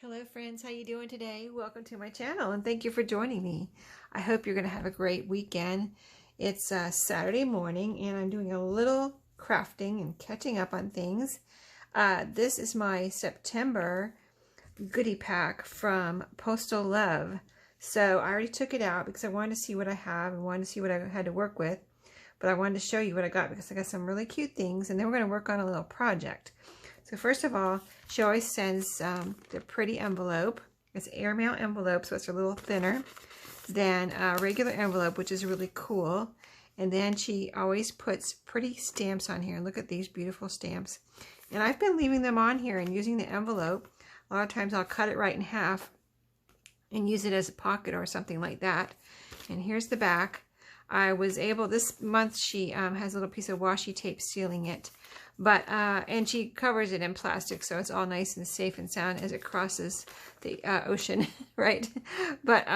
Hello friends, how you doing today? Welcome to my channel and thank you for joining me. I hope you're going to have a great weekend. It's Saturday morning and I'm doing a little crafting and catching up on things. This is my September goodie pack from Postal Love. So I already took it out because I wanted to see what I have and wanted to see what I had to work with. But I wanted to show you what I got because I got some really cute things and then we're going to work on a little project. So first of all, she always sends the pretty envelope. It's airmail envelope, so it's a little thinner than a regular envelope, which is really cool. And then she always puts pretty stamps on here. Look at these beautiful stamps. And I've been leaving them on here and using the envelope. A lot of times I'll cut it right in half and use it as a pocket or something like that. And here's the back. I was able, this month she has a little piece of washi tape sealing it. But, and she covers it in plastic, so it's all nice and safe and sound as it crosses the ocean, right? But,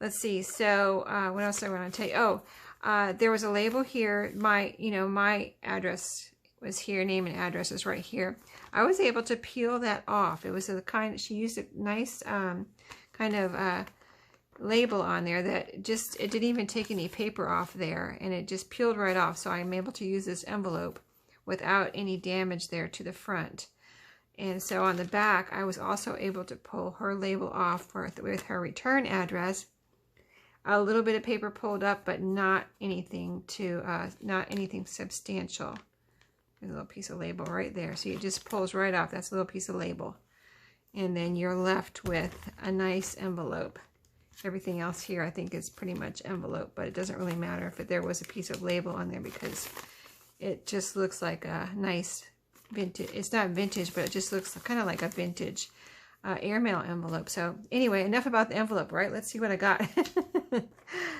let's see, so, what else I want to tell you? Oh, there was a label here, my address was here, name and address is right here. I was able to peel that off. It was the kind, she used a nice, kind of, label on there that just, it didn't even take any paper off there, and it just peeled right off, so I'm able to use this envelope without any damage there to the front. And so on the back, I was also able to pull her label off with her return address. A little bit of paper pulled up, but not anything not anything substantial. There's a little piece of label right there. So it just pulls right off. That's a little piece of label. And then you're left with a nice envelope. Everything else here I think is pretty much envelope, but it doesn't really matter if there was a piece of label on there because it just looks like a nice vintage. It's not vintage, but it just looks kind of like a vintage airmail envelope. So anyway, enough about the envelope, right? Let's see what I got.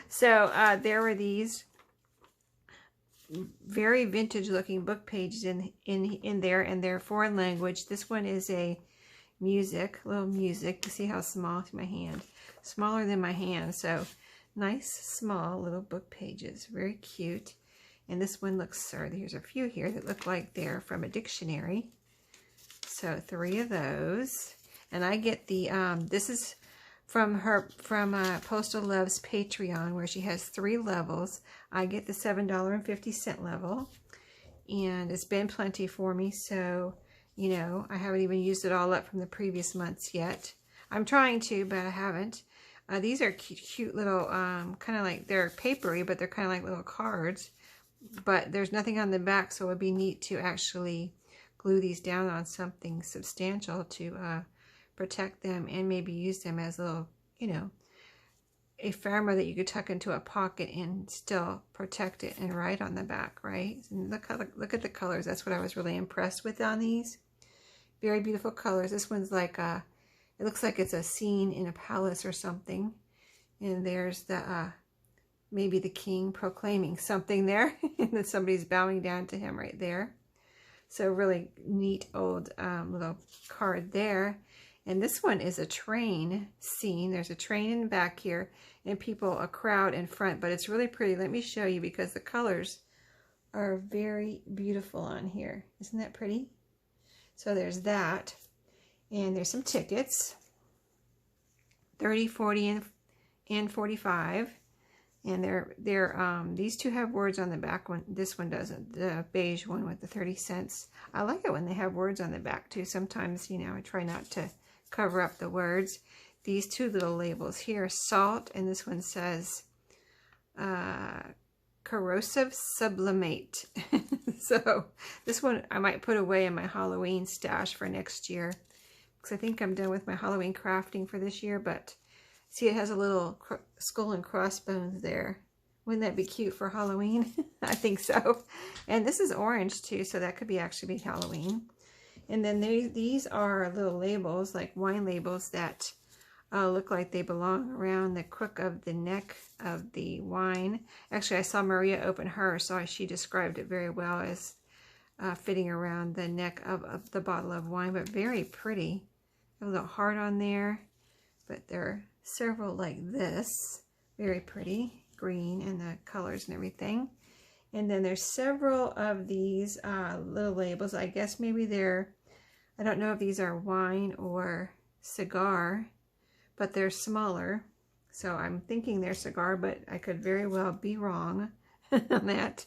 So there were these very vintage looking book pages in there, and they're foreign language. This one is a little music. You see how small? My hand. Smaller than my hand. So nice, small little book pages. Very cute. And this one looks, there's a few here that look like they're from a dictionary. So 3 of those. And I get the, this is from Postal Love's Patreon, where she has 3 levels. I get the $7.50 level. And it's been plenty for me. So, you know, I haven't even used it all up from the previous months yet. I'm trying to, but I haven't. These are cute little, kind of like, they're papery, but they're kind of like little cards. But there's nothing on the back, so it would be neat to actually glue these down on something substantial to protect them and maybe use them as a little, you know, ephemera that you could tuck into a pocket and still protect it and write on the back, right? And look at the colors. That's what I was really impressed with on these. Very beautiful colors. This one's like it looks like it's a scene in a palace or something. And there's the maybe the king proclaiming something there, and then somebody's bowing down to him right there. So really neat old little card there. And this one is a train scene. There's a train in the back here, and a crowd in front, but it's really pretty. Let me show you because the colors are very beautiful on here. Isn't that pretty? So there's that, and there's some tickets, 30, 40, and 45. And these 2 have words on the back. This one doesn't. The beige one with the 30 cents. I like it when they have words on the back too. Sometimes, you know, I try not to cover up the words. These 2 little labels here, salt, and this one says corrosive sublimate. So this one I might put away in my Halloween stash for next year, because I think I'm done with my Halloween crafting for this year. But see, it has a little skull and crossbones there. Wouldn't that be cute for Halloween? I think so. And this is orange too, so that could actually be Halloween. And then these are little labels, like wine labels, that look like they belong around the crook of the neck of the wine. Actually, I saw Maria open hers, so she described it very well as fitting around the neck of the bottle of wine, but very pretty. A little heart on there, but they're several like this, very pretty, green, and the colors and everything. And then there's several of these little labels. I guess maybe they're, I don't know if these are wine or cigar, but they're smaller. So I'm thinking they're cigar, but I could very well be wrong on that.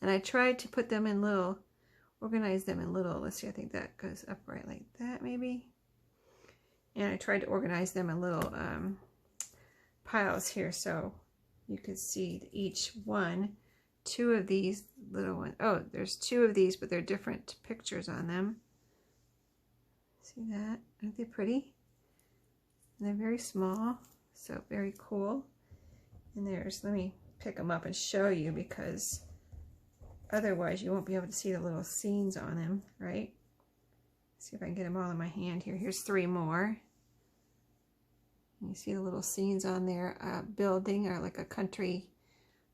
And I tried to put them in little, organize them in little, let's see, I think that goes upright like that maybe. And I tried to organize them in little piles here so you could see each one. Two of these little ones. Oh, there's two of these, but they're different pictures on them. See that? Aren't they pretty? And they're very small, so very cool. And there's, let me pick them up and show you, because otherwise you won't be able to see the little scenes on them, right? See if I can get them all in my hand here. Here's three more. You see the little scenes on their building, or like a country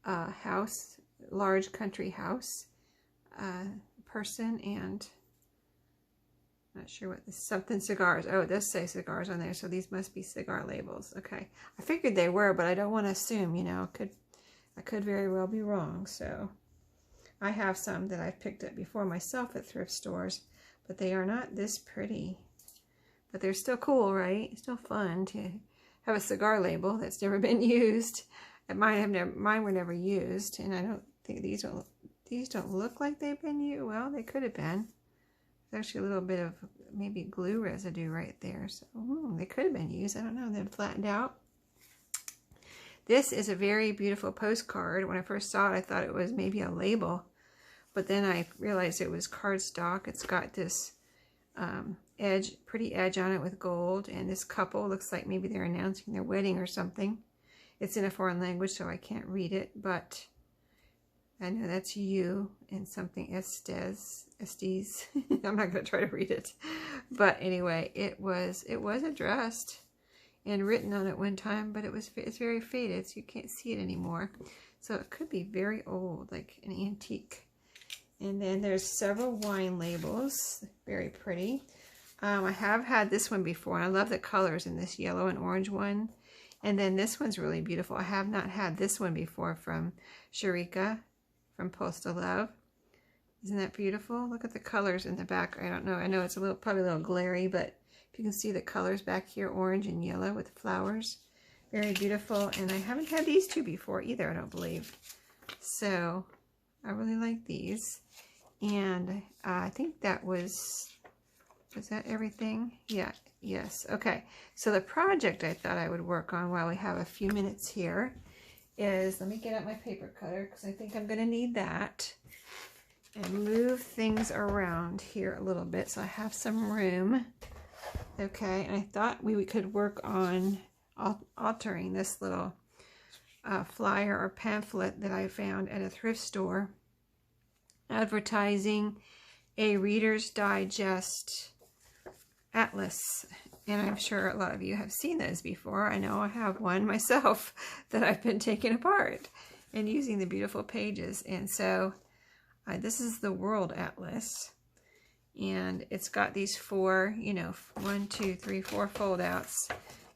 house, large country house person, and I'm not sure what this, something cigars. Oh, it does say cigars on there, so these must be cigar labels. Okay, I figured they were, but I don't want to assume, you know, I could very well be wrong. So I have some that I've picked up before myself at thrift stores, but they are not this pretty. But they're still cool, right? It's still fun to have a cigar label that's never been used. Mine were never used, and I don't think these don't look like they've been used. Well, they could have been. There's actually a little bit of maybe glue residue right there, so they could have been used. I don't know. They're flattened out. This is a very beautiful postcard. When I first saw it, I thought it was maybe a label, but then I realized it was cardstock. It's got this edge, pretty edge on it with gold, and this couple looks like maybe they're announcing their wedding or something. It's in a foreign language, so I can't read it, but I know that's you and something Estes. I'm not going to try to read it, but anyway, it was addressed and written on it one time, but it's very faded, so you can't see it anymore. So it could be very old, like an antique. And then there's several wine labels, very pretty. I have had this one before, and I love the colors in this yellow and orange one. And then this one's really beautiful. I have not had this one before from Sharika from Postal Love. Isn't that beautiful? Look at the colors in the back. I don't know. I know it's probably a little glary, but if you can see the colors back here, orange and yellow with flowers. Very beautiful. And I haven't had these two before either, I don't believe. So I really like these. And I think that was that everything? Yeah, yes. Okay, so the project I thought I would work on while we have a few minutes here is, let me get out my paper cutter because I think I'm going to need that, and move things around here a little bit so I have some room. Okay, and I thought we could work on altering this little flyer or pamphlet that I found at a thrift store, advertising a Reader's Digest atlas. And I'm sure a lot of you have seen those before. I know I have one myself that I've been taking apart and using the beautiful pages. And so this is the World Atlas. And it's got these four, you know, 1, 2, 3, 4 fold outs.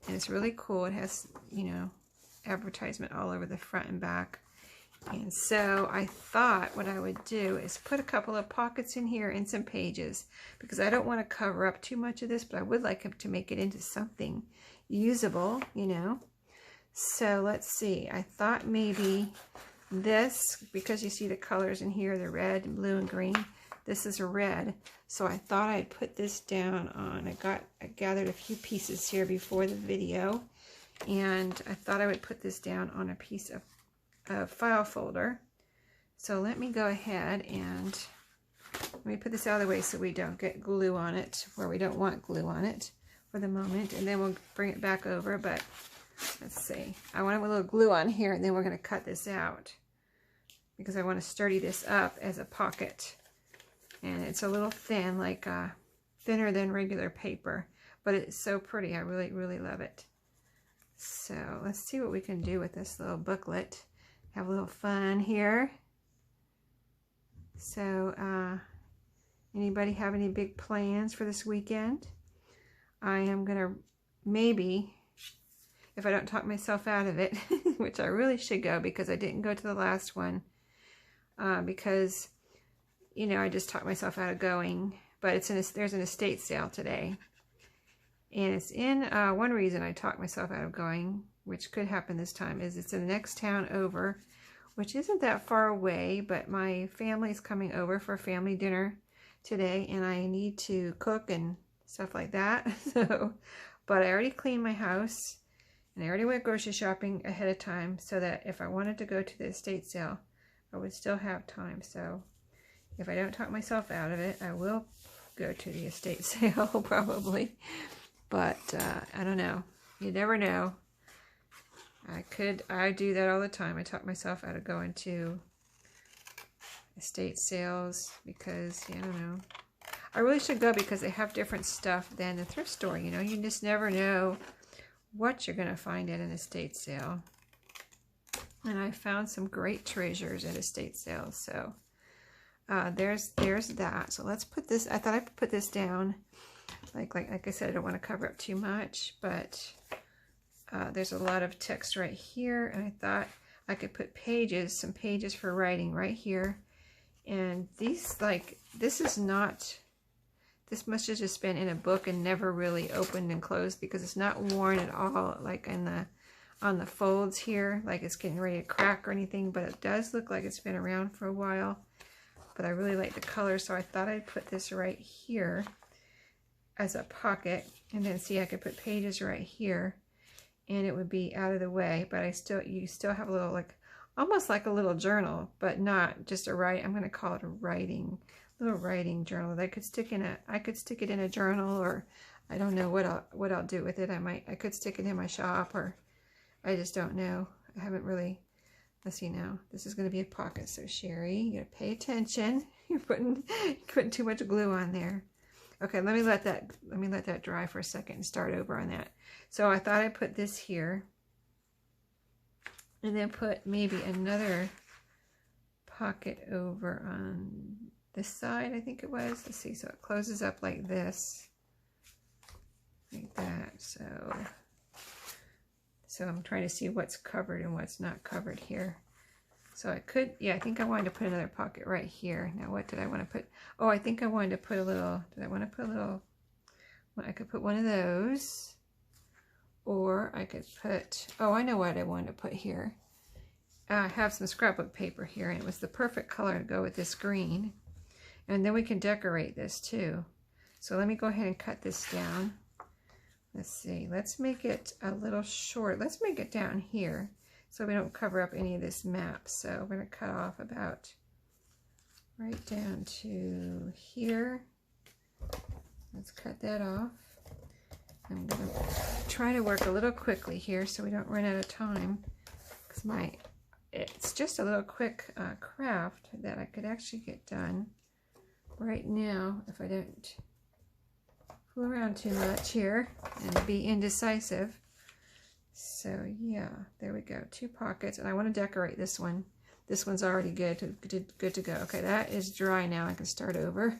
And it's really cool. It has, you know, advertisement all over the front and back. And so I thought what I would do is put a couple of pockets in here and some pages, because I don't want to cover up too much of this, but I would like to make it into something usable, you know. So let's see. I thought maybe this, because you see the colors in here, the red and blue and green. This is red. So I thought I'd put this down on, I gathered a few pieces here before the video, and I thought I would put this down on a piece of file folder. So let me go ahead and let me put this out of the way so we don't get glue on it where we don't want glue on it for the moment, and then we'll bring it back over. But let's see, I want a little glue on here, and then we're going to cut this out because I want to sturdy this up as a pocket. And it's a little thin, like thinner than regular paper, but it's so pretty. I really, really love it. So let's see what we can do with this little booklet. Have a little fun here. So anybody have any big plans for this weekend? I am going to maybe, if I don't talk myself out of it, which I really should go because I didn't go to the last one because, you know, I just talked myself out of going. But there's an estate sale today. And it's in, one reason I talked myself out of going, which could happen this time, is it's in the next town over, which isn't that far away, but my family's coming over for family dinner today, and I need to cook and stuff like that. So, but I already cleaned my house, and I already went grocery shopping ahead of time so that if I wanted to go to the estate sale, I would still have time. So if I don't talk myself out of it, I will go to the estate sale probably. But I don't know. You never know. I do that all the time. I talk myself out of going to estate sales because, I don't know. I really should go because they have different stuff than the thrift store. You know, you just never know what you're going to find at an estate sale. And I found some great treasures at estate sales. So there's that. So let's put this, I thought I'd put this down. Like I said, I don't want to cover up too much, but there's a lot of text right here. And I thought I could put pages, some pages for writing right here. And these, this is not, this must have just been in a book and never really opened and closed because it's not worn at all, like on the folds here, like it's getting ready to crack or anything, but it does look like it's been around for a while. But I really like the color, so I thought I'd put this right here as a pocket, and then see, I could put pages right here, and it would be out of the way, but you still have a little, almost like a little journal, but not just a I'm going to call it a little writing journal that I could stick it in a journal, or I don't know what I'll do with it. I could stick it in my shop, or I just don't know. I haven't really, let's see now. This is going to be a pocket, so Sherry, you got to pay attention. You're putting too much glue on there. Okay, let me let that dry for a second and start over on that. So I thought I'd put this here, and then put maybe another pocket over on this side, I think it was. Let's see, so it closes up like this, like that. So I'm trying to see what's covered and what's not covered here. So I could, yeah, I think I wanted to put another pocket right here. Now what did I want to put? Oh, I think I wanted to put a little, did I want to put a little, well, I could put one of those, or I could put, oh, I know what I wanted to put here. I have some scrapbook paper here, and it was the perfect color to go with this green. And then we can decorate this too. So let me go ahead and cut this down. Let's see, let's make it a little short. Let's make it down here so we don't cover up any of this map. So we're going to cut off about right down to here. Let's cut that off. I'm going to try to work a little quickly here so we don't run out of time, because it's just a little quick craft that I could actually get done right now if I don't fool around too much here and be indecisive. So yeah, there we go, 2 pockets, and I want to decorate this one. This one's already good to go. Okay, that is dry now. I can start over.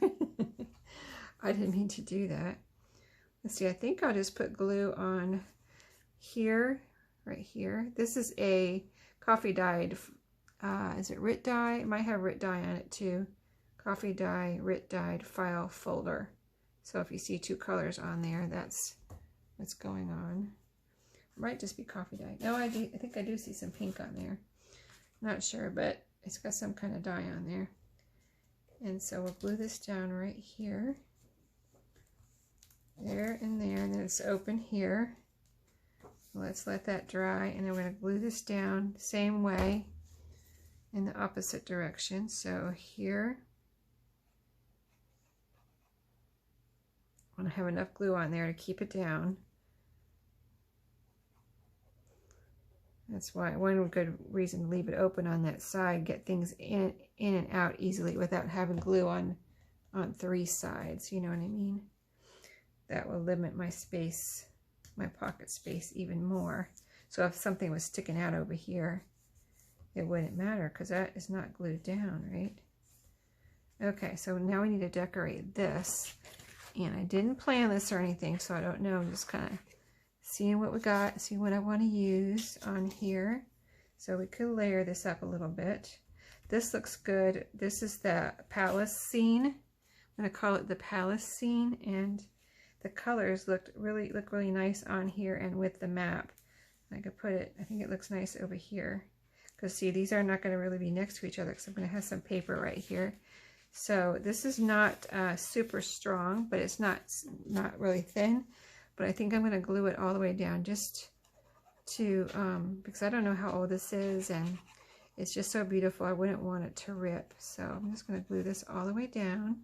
I didn't mean to do that. Let's see, I think I'll just put glue on here, right here. This is a coffee dyed, is it Rit dye? It might have Rit dye on it too. Coffee dye, Rit dyed file folder. So if you see 2 colors on there, that's what's going on. It might just be coffee dye. No, I think I do see some pink on there. Not sure, but it's got some kind of dye on there. And so we'll glue this down right here. There and there, and then it's open here. Let's let that dry, and then we're going to glue this down same way in the opposite direction. So here, I want to have enough glue on there to keep it down. That's why one good reason to leave it open on that side, get things in and out easily without having glue on 3 sides, you know what I mean? That will limit my space, my pocket space even more. So if something was sticking out over here, it wouldn't matter because that is not glued down, right? Okay, so now we need to decorate this. And I didn't plan this or anything, so I don't know. I'm just kind of seeing what we got, seeing what I want to use on here. So we could layer this up a little bit. This looks good. This is the palace scene. I'm going to call it the palace scene. And the colors look really nice on here and with the map. I could put it, I think it looks nice over here. Because see, these are not going to really be next to each other because I'm going to have some paper right here. So this is not super strong, but it's not really thin. But I think I'm going to glue it all the way down just to, because I don't know how old this is, and it's just so beautiful. I wouldn't want it to rip. So I'm just going to glue this all the way down.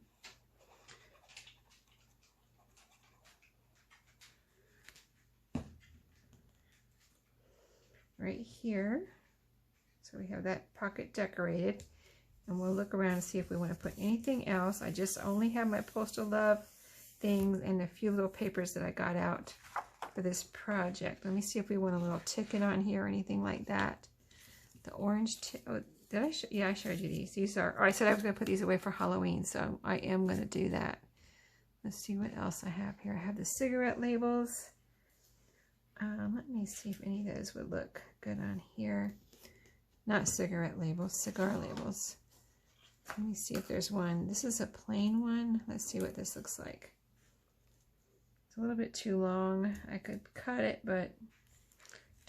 Right here. So we have that pocket decorated, and we'll look around and see if we want to put anything else. I just only have my Postal Love things and a few little papers that I got out for this project. Let me see if we want a little ticket on here or anything like that. The orange, oh, did I? Yeah, I showed you these. These are, oh, I said I was going to put these away for Halloween, so I am going to do that. Let's see what else I have here. I have the cigarette labels. Let me see if any of those would look good on here. Not cigarette labels, cigar labels. Let me see if there's one. This is a plain one. Let's see what this looks like. It's a little bit too long. I could cut it, but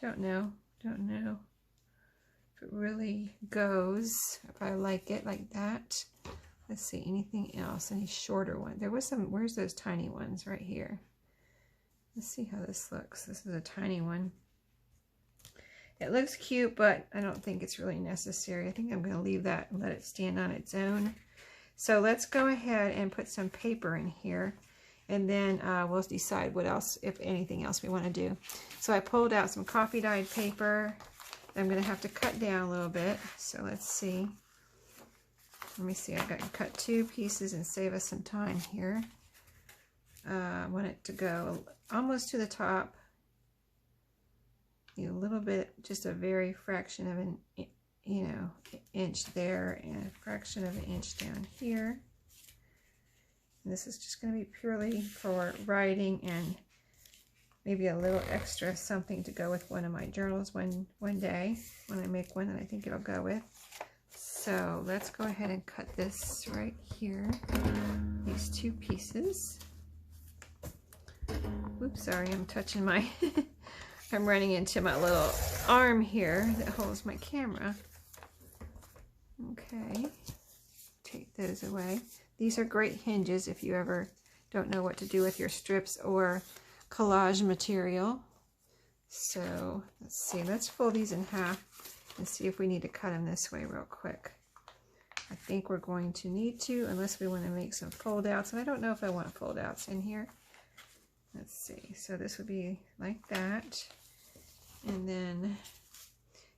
don't know if it really goes, if I like it like that. Let's see, anything else? Any shorter one? There was some, where's those tiny ones? Right here. Let's see how this looks. This is a tiny one. It looks cute, but I don't think it's really necessary. I think I'm going to leave that and let it stand on its own. So let's go ahead and put some paper in here, and then we'll decide what else, if anything else we want to do. So I pulled out some coffee dyed paper. I'm going to have to cut down a little bit. So let's see. Let me see. I got to cut 2 pieces and save us some time here. I want it to go almost to the top. A little bit, just a very fraction of an, inch there, and a fraction of an inch down here. And this is just going to be purely for writing and maybe a little extra something to go with one of my journals one day when I make one that I think it'll go with. So let's go ahead and cut this right here, these 2 pieces. Oops, sorry, I'm touching my I'm running into my little arm here that holds my camera. Okay, take those away. These are great hinges if you ever don't know what to do with your strips or collage material. So let's see, let's fold these in half and see if we need to cut them this way real quick. I think we're going to need to, unless we want to make some fold outs, and I don't know if I want fold outs in here. Let's see, so this would be like that. And then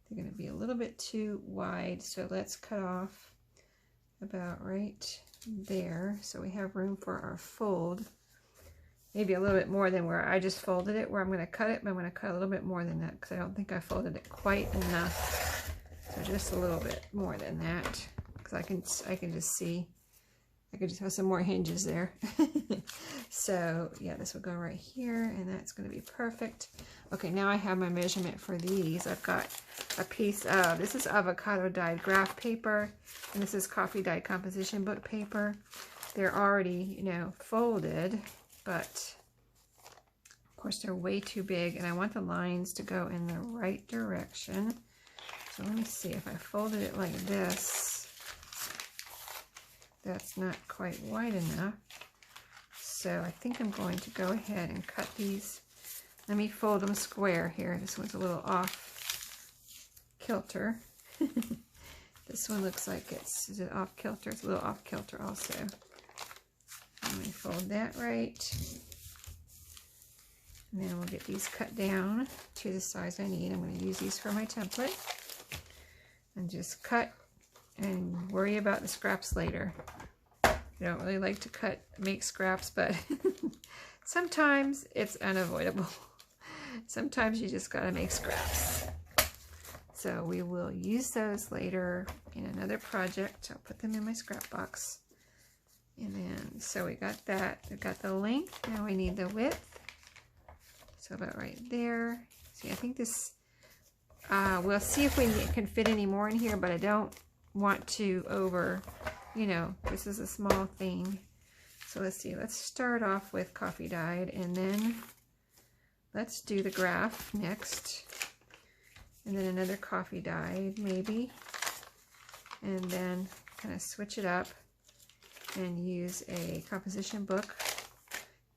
they're going to be a little bit too wide, so let's cut off about right there so we have room for our fold. Maybe a little bit more than where I just folded it, where I'm going to cut it, but I'm going to cut a little bit more than that because I don't think I folded it quite enough. So just a little bit more than that, because I can just see, I could just have some more hinges there. So yeah, this will go right here, and that's going to be perfect. Okay, now I have my measurement for these. I've got a piece of, this is avocado dyed graph paper, and this is coffee dyed composition book paper. They're already, folded, but of course they're way too big, and I want the lines to go in the right direction. So let me see, if I folded it like this, that's not quite wide enough. So I think I'm going to go ahead and cut these. Let me fold them square here. This one's a little off kilter. This one looks like is it off kilter? It's a little off kilter also. Let me fold that right. And then we'll get these cut down to the size I need. I'm going to use these for my template. And just cut and worry about the scraps later. I don't really like to make scraps, but sometimes it's unavoidable. Sometimes you just gotta make scraps. So we will use those later in another project. I'll put them in my scrap box. And then, so we got that. We've got the length. Now we need the width. So about right there. See, I think this, we'll see if we can fit any more in here, but I don't want to this is a small thing. So let's see, let's start off with coffee dyed, and then let's do the graph next, and then another coffee dyed maybe, and then kind of switch it up and use a composition book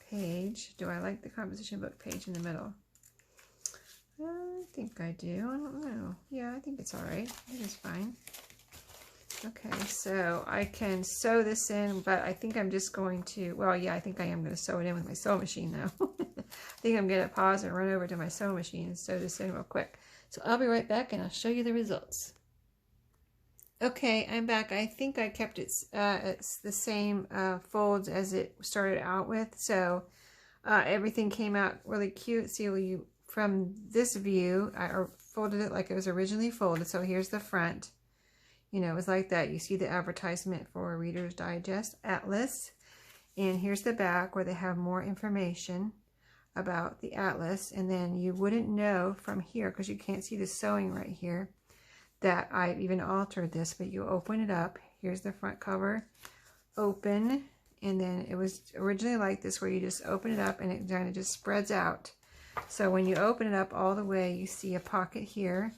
page. Do I like the composition book page in the middle? I think I do. I don't know. Yeah, I think it's all right. It is fine. Okay, so I can sew this in, but I think I'm just going to, well, yeah, I think I am going to sew it in with my sewing machine now. I think I'm going to pause and run over to my sewing machine and sew this in real quick. So I'll be right back and I'll show you the results. Okay, I'm back. I think I kept it, it's the same folds as it started out with, so everything came out really cute. See, from this view, I folded it like it was originally folded, so here's the front. You know, it was like that. You see the advertisement for Reader's Digest Atlas. And here's the back where they have more information about the atlas. And then you wouldn't know from here, because you can't see the sewing right here, that I've even altered this. But you open it up. Here's the front cover. Open. And then it was originally like this, where you just open it up and it kind of just spreads out. So when you open it up all the way, you see a pocket here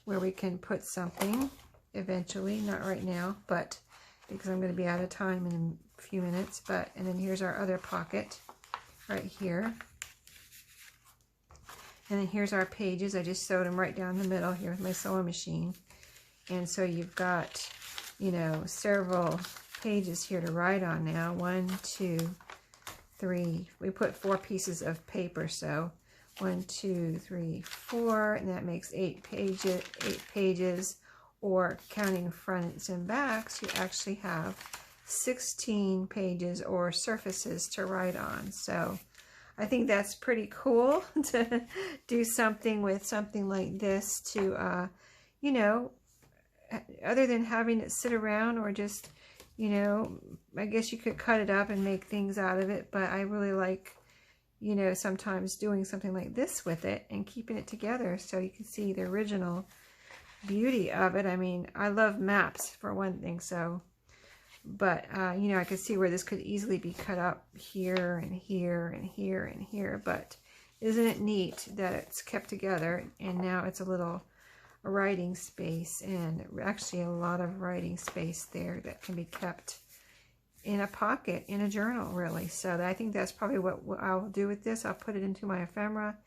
where we can put something. Eventually, not right now, but because I'm going to be out of time in a few minutes. But and then here's our other pocket right here, and then here's our pages. I just sewed them right down the middle here with my sewing machine, and so you've got, you know, several pages here to write on now. 1, 2, 3. We put 4 pieces of paper, so 1, 2, 3, 4, and that makes 8 pages. 8 pages. Or counting fronts and backs, you actually have 16 pages or surfaces to write on. So I think that's pretty cool to do something with something like this to, you know, other than having it sit around or just, you know, I guess you could cut it up and make things out of it. But I really like, you know, sometimes doing something like this with it and keeping it together so you can see the original beauty of it. I mean, I love maps for one thing, so, but you know, I could see where this could easily be cut up here and here and here and here, but isn't it neat that it's kept together? And now it's a little writing space, and actually a lot of writing space there that can be kept in a pocket in a journal, really. So I think that's probably what I'll do with this. I'll put it into my ephemera,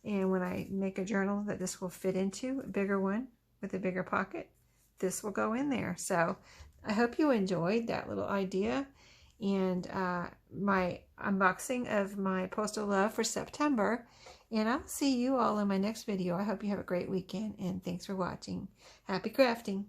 and when I make a journal that this will fit into, a bigger one with a bigger pocket, this will go in there. So I hope you enjoyed that little idea and my unboxing of my Postal Love for September. And I'll see you all in my next video. I hope you have a great weekend, and thanks for watching. Happy crafting!